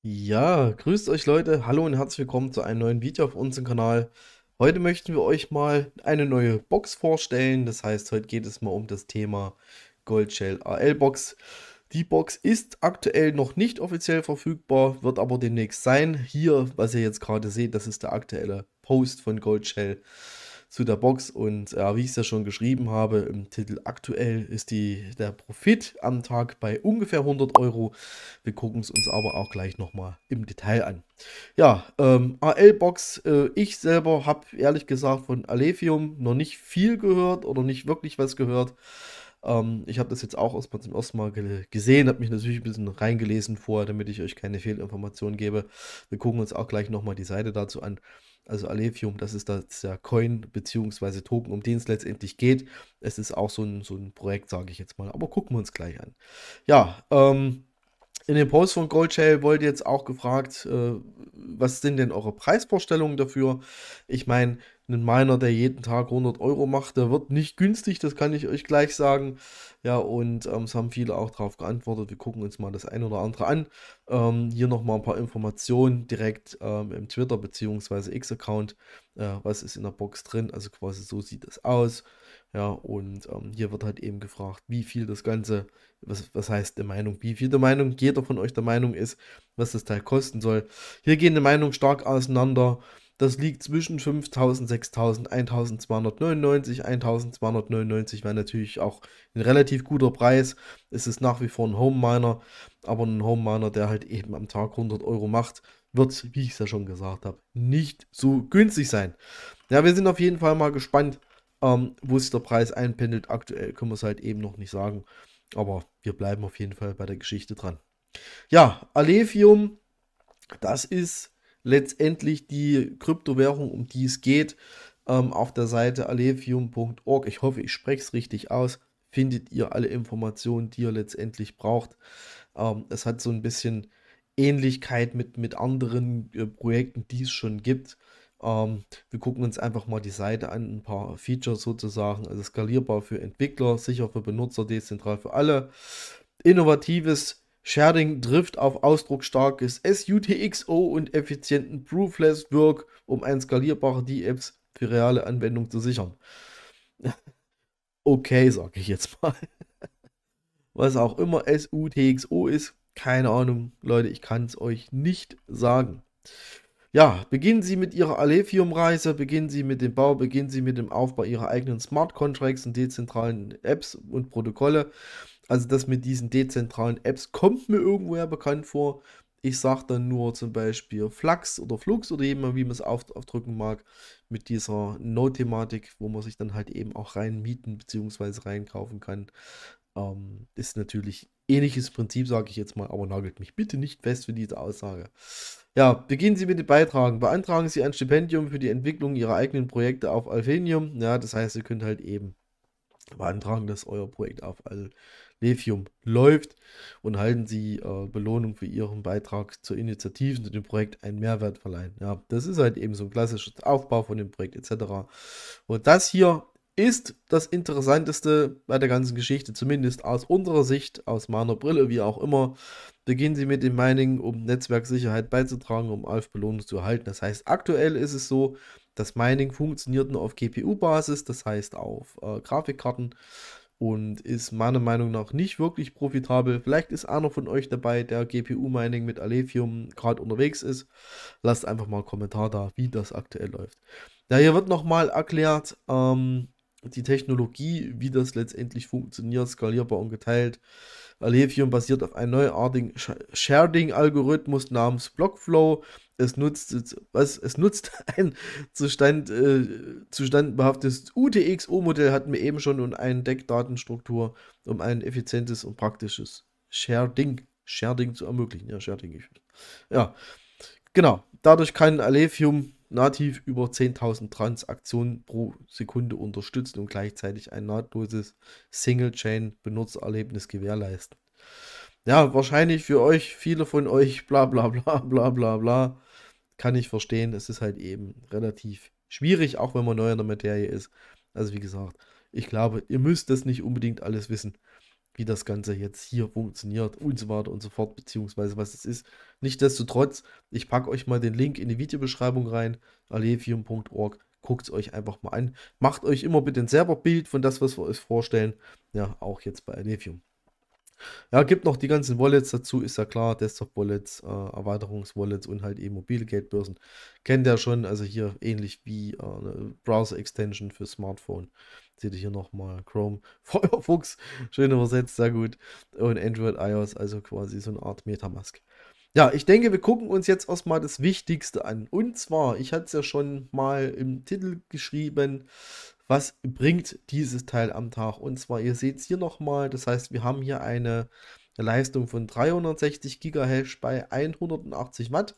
Ja, grüßt euch Leute, hallo und herzlich willkommen zu einem neuen Video auf unserem Kanal. Heute möchten wir euch mal eine neue Box vorstellen. Das heißt, heute geht es mal um das Thema Goldshell AL Box. Die Box ist aktuell noch nicht offiziell verfügbar, wird aber demnächst sein. Hier, was ihr jetzt gerade seht, das ist der aktuelle Post von Goldshell zu der Box. Und wie ich es ja schon geschrieben habe im Titel, aktuell ist der Profit am Tag bei ungefähr 100 Euro. Wir gucken es uns aber auch gleich nochmal im Detail an. Ja, AL-Box, ich selber habe ehrlich gesagt von Alevium noch nicht viel gehört oder nicht wirklich was gehört. Ich habe das jetzt auch erstmal zum ersten Mal gesehen, habe mich natürlich ein bisschen reingelesen vorher, damit ich euch keine Fehlinformationen gebe. Wir gucken uns auch gleich nochmal die Seite dazu an. Also Alevium, das ist der Coin bzw. Token, um den es letztendlich geht. Es ist auch so ein Projekt, sage ich jetzt mal. Aber gucken wir uns gleich an. Ja, in dem Post von Goldshell wurde jetzt auch gefragt, was sind denn eure Preisvorstellungen dafür? Ich meine, ein Miner, der jeden Tag 100 € macht, der wird nicht günstig, das kann ich euch gleich sagen. Ja, und es haben viele auch darauf geantwortet. Wir gucken uns mal das ein oder andere an. Hier nochmal ein paar Informationen direkt im Twitter- bzw. X-Account. Was ist in der Box drin? Also quasi so sieht es aus. Ja, und hier wird halt eben gefragt, wie viel das Ganze, was heißt der Meinung, wie viel der Meinung jeder von euch der Meinung ist, was das Teil kosten soll. Hier gehen die Meinungen stark auseinander. Das liegt zwischen 5.000, 6.000, 1.299, 1.299 wäre natürlich auch ein relativ guter Preis. Es ist nach wie vor ein Home Miner, aber ein Home Miner, der halt eben am Tag 100 € macht, wird, wie ich es ja schon gesagt habe, nicht so günstig sein. Ja, wir sind auf jeden Fall mal gespannt, wo sich der Preis einpendelt. Aktuell können wir es halt eben noch nicht sagen, aber wir bleiben auf jeden Fall bei der Geschichte dran. Ja, Alevium, das ist letztendlich die Kryptowährung, um die es geht. Auf der Seite alevium.org, ich hoffe, ich spreche es richtig aus, findet ihr alle Informationen, die ihr letztendlich braucht. Es hat so ein bisschen Ähnlichkeit mit anderen Projekten, die es schon gibt. Wir gucken uns einfach mal die Seite an, ein paar Features sozusagen, also skalierbar für Entwickler, sicher für Benutzer, dezentral für alle. Innovatives Sharding trifft auf ausdrucksstarkes SUTXO und effizienten Proofless Work, um ein skalierbare DApps für reale Anwendung zu sichern. Okay, sage ich jetzt mal. Was auch immer SUTXO ist, keine Ahnung, Leute, ich kann es euch nicht sagen. Ja, beginnen Sie mit Ihrer Alevium-Reise, beginnen Sie mit dem Bau, beginnen Sie mit dem Aufbau Ihrer eigenen Smart Contracts und dezentralen Apps und Protokolle. Also das mit diesen dezentralen Apps kommt mir irgendwoher bekannt vor. Ich sage dann nur zum Beispiel Flux oder Flux oder eben, wie man es aufdrücken mag, mit dieser Node-Thematik, wo man sich dann halt eben auch rein mieten bzw. reinkaufen kann. Ist natürlich ähnliches Prinzip, sage ich jetzt mal, aber nagelt mich bitte nicht fest für diese Aussage. Ja, beginnen Sie mit dem Beitragen. Beantragen Sie ein Stipendium für die Entwicklung Ihrer eigenen Projekte auf Alphenium. Ja, das heißt, Sie könnt halt eben beantragen, dass euer Projekt auf Alevium läuft und halten Sie Belohnung für Ihren Beitrag zur Initiative zu dem Projekt einen Mehrwert verleihen. Ja, das ist halt eben so ein klassischer Aufbau von dem Projekt etc. Und das hier ist das Interessanteste bei der ganzen Geschichte, zumindest aus unserer Sicht, aus meiner Brille, wie auch immer. Beginnen Sie mit dem Mining, um Netzwerksicherheit beizutragen, um Alpha-Belohnung zu erhalten. Das heißt, aktuell ist es so, das Mining funktioniert nur auf GPU-Basis, das heißt auf Grafikkarten und ist meiner Meinung nach nicht wirklich profitabel. Vielleicht ist einer von euch dabei, der GPU-Mining mit Alevium gerade unterwegs ist. Lasst einfach mal einen Kommentar da, wie das aktuell läuft. Ja, hier wird nochmal erklärt, die Technologie, wie das letztendlich funktioniert, skalierbar und geteilt. Alevium basiert auf einem neuartigen Sharding-Algorithmus namens Blockflow. Es nutzt ein Zustand behaftetes UTXO-Modell, hatten wir eben schon, und eine Deckdatenstruktur, um ein effizientes und praktisches Sharding zu ermöglichen. Ja, Sharding. Ja, genau. Dadurch kann Alevium nativ über 10.000 Transaktionen pro Sekunde unterstützen und gleichzeitig ein nahtloses Single-Chain-Benutzererlebnis gewährleisten. Ja, wahrscheinlich für euch, viele von euch, bla bla bla bla bla bla, kann ich verstehen. Es ist halt eben relativ schwierig, auch wenn man neu in der Materie ist. Also wie gesagt, ich glaube, ihr müsst das nicht unbedingt alles wissen. wie das Ganze jetzt hier funktioniert und so weiter und so fort, beziehungsweise was es ist. Nichtsdestotrotz, ich packe euch mal den Link in die Videobeschreibung rein, alevium.org. Guckt es euch einfach mal an. Macht euch immer bitte ein selber Bild von das, was wir euch vorstellen. Ja, auch jetzt bei Alevium. Ja, gibt noch die ganzen Wallets dazu, ist ja klar, Desktop-Wallets, Erweiterungs-Wallets und halt eben mobile Geldbörsen. Kennt ihr schon, also hier ähnlich wie eine Browser-Extension für Smartphone. Seht ihr hier nochmal Chrome, Firefox, schön übersetzt, sehr gut. Und Android, iOS, also quasi so eine Art Metamask. Ja, ich denke, wir gucken uns jetzt erstmal das Wichtigste an. Und zwar, ich hatte es ja schon mal im Titel geschrieben, was bringt dieses Teil am Tag? Und zwar, ihr seht es hier nochmal, das heißt, wir haben hier eine Leistung von 360 GHz bei 180 Watt.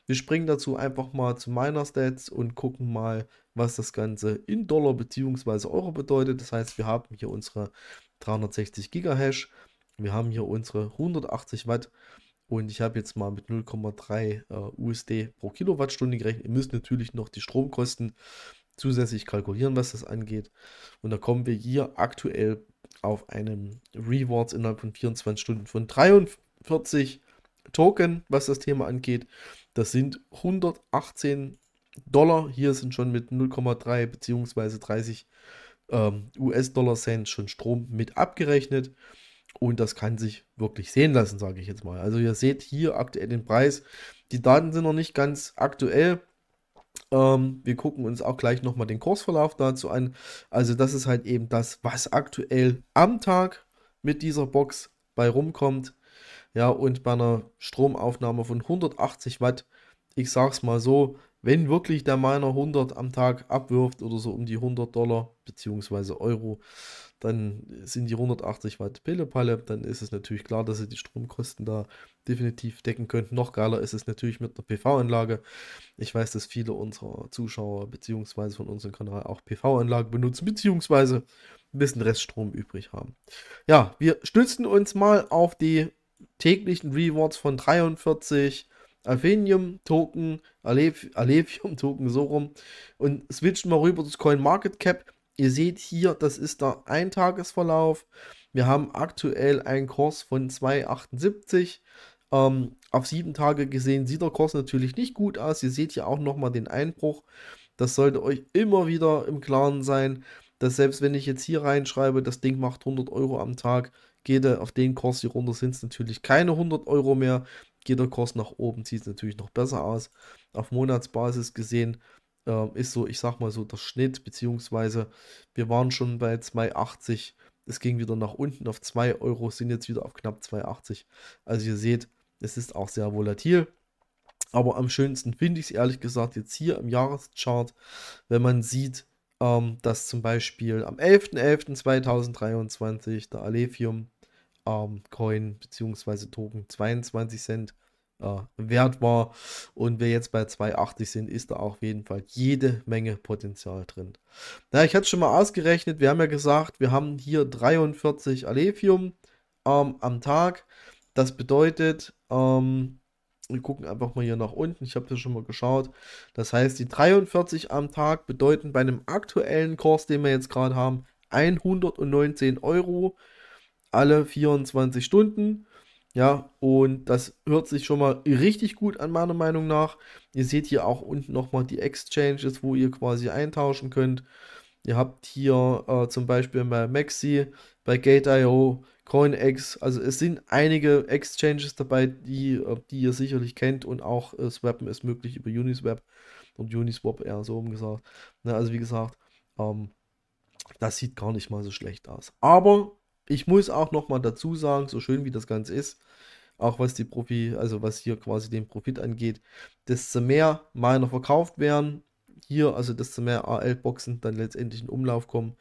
Wir springen dazu einfach mal zu meiner Stats und gucken mal, was das Ganze in Dollar bzw. Euro bedeutet. Das heißt, wir haben hier unsere 360 GHz, wir haben hier unsere 180 Watt. Und ich habe jetzt mal mit 0,3 USD pro Kilowattstunde gerechnet. Ihr müsst natürlich noch die Stromkosten zusätzlich kalkulieren, was das angeht. Und da kommen wir hier aktuell auf einen Rewards innerhalb von 24 Stunden von 43 Token, was das Thema angeht. Das sind 118 Dollar. Hier sind schon mit 0,3 bzw. 30 US-Dollar Cent schon Strom mit abgerechnet. Und das kann sich wirklich sehen lassen, sage ich jetzt mal. Also ihr seht hier aktuell den Preis. Die Daten sind noch nicht ganz aktuell. Wir gucken uns auch gleich nochmal den Kursverlauf dazu an. Also das ist halt eben das, was aktuell am Tag mit dieser Box bei rumkommt. Ja, und bei einer Stromaufnahme von 180 Watt, ich sag's mal so, wenn wirklich der Miner 100 am Tag abwirft oder so um die 100 Dollar bzw. Euro, dann sind die 180 Watt Pillepalle, dann ist es natürlich klar, dass sie die Stromkosten da definitiv decken könnten. Noch geiler ist es natürlich mit einer PV-Anlage. Ich weiß, dass viele unserer Zuschauer bzw. von unserem Kanal auch PV-Anlagen benutzen, beziehungsweise ein bisschen Reststrom übrig haben. Ja, wir stützen uns mal auf die täglichen Rewards von 43 Athenium-Token, Alevium-Token, so rum, und switchen mal rüber zu CoinMarketCap. Ihr seht hier, das ist der Eintagesverlauf. Wir haben aktuell einen Kurs von 2,78. Auf 7 Tage gesehen sieht der Kurs natürlich nicht gut aus. Ihr seht hier auch nochmal den Einbruch. Das sollte euch immer wieder im Klaren sein, dass selbst wenn ich jetzt hier reinschreibe, das Ding macht 100 Euro am Tag, geht er auf den Kurs hier runter, sind es natürlich keine 100 Euro mehr. Geht der Kurs nach oben, sieht es natürlich noch besser aus. Auf Monatsbasis gesehen ist so, ich sag mal so, der Schnitt, beziehungsweise wir waren schon bei 2,80. Es ging wieder nach unten auf 2 Euro, sind jetzt wieder auf knapp 2,80. Also ihr seht, es ist auch sehr volatil. Aber am schönsten finde ich es ehrlich gesagt jetzt hier im Jahreschart, wenn man sieht, dass zum Beispiel am 11.11.2023 der Alevium Coin bzw. Token 22 Cent wert war, und wir jetzt bei 2,80 sind, ist da auch auf jeden Fall jede Menge Potenzial drin. Na, ich hatte es schon mal ausgerechnet, wir haben ja gesagt, wir haben hier 43 Alevium am Tag. Das bedeutet, wir gucken einfach mal hier nach unten, ich habe das schon mal geschaut. Das heißt, die 43 am Tag bedeuten bei einem aktuellen Kurs, den wir jetzt gerade haben, 119 Euro alle 24 Stunden. Ja, und das hört sich schon mal richtig gut an, meiner Meinung nach. Ihr seht hier auch unten nochmal die Exchanges, wo ihr quasi eintauschen könnt. Ihr habt hier zum Beispiel bei Maxi, bei Gate.io, CoinEx, also es sind einige Exchanges dabei, die ihr sicherlich kennt, und auch Swappen ist möglich über Uniswap und Uniswap, eher so umgesagt. Na, also wie gesagt, das sieht gar nicht mal so schlecht aus. Aber ich muss auch noch mal dazu sagen, so schön wie das Ganze ist, auch was die also was hier quasi den Profit angeht, desto mehr Miner verkauft werden, hier, also desto mehr AL-Boxen dann letztendlich in Umlauf kommen,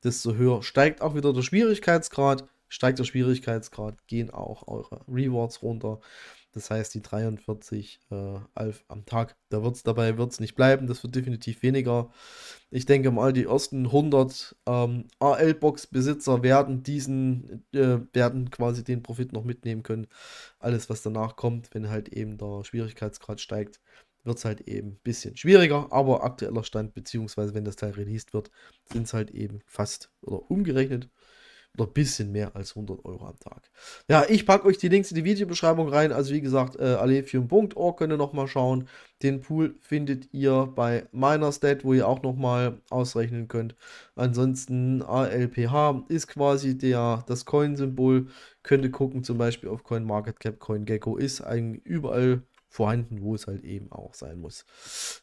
desto höher steigt auch wieder der Schwierigkeitsgrad. Steigt der Schwierigkeitsgrad, gehen auch eure Rewards runter. Das heißt, die 43 Alf am Tag, da wird es nicht bleiben, das wird definitiv weniger. Ich denke mal, die ersten 100 AL-Box-Besitzer werden quasi den Profit noch mitnehmen können. Alles, was danach kommt, wenn halt eben der Schwierigkeitsgrad steigt, wird es halt eben ein bisschen schwieriger. Aber aktueller Stand, beziehungsweise wenn das Teil released wird, sind es halt eben fast oder umgerechnet Oder ein bisschen mehr als 100 Euro am Tag. Ja, ich packe euch die Links in die Videobeschreibung rein. Also wie gesagt, alefium.org könnt ihr nochmal schauen. Den Pool findet ihr bei Minerstat, wo ihr auch nochmal ausrechnen könnt. Ansonsten ALPH ist quasi das Coin-Symbol. Könnt ihr gucken, zum Beispiel auf CoinMarketCap, CoinGecko ist eigentlich überall vorhanden, wo es halt eben auch sein muss.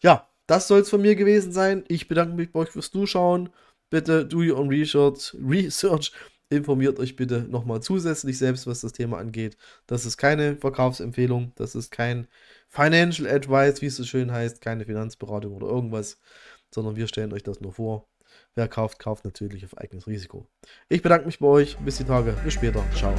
Ja, das soll es von mir gewesen sein. Ich bedanke mich bei euch fürs Zuschauen. Bitte do your own research. Informiert euch bitte nochmal zusätzlich selbst, was das Thema angeht. Das ist keine Verkaufsempfehlung, das ist kein Financial Advice, wie es so schön heißt, keine Finanzberatung oder irgendwas, sondern wir stellen euch das nur vor. Wer kauft, kauft natürlich auf eigenes Risiko. Ich bedanke mich bei euch. Bis die Tage. Bis später. Ciao.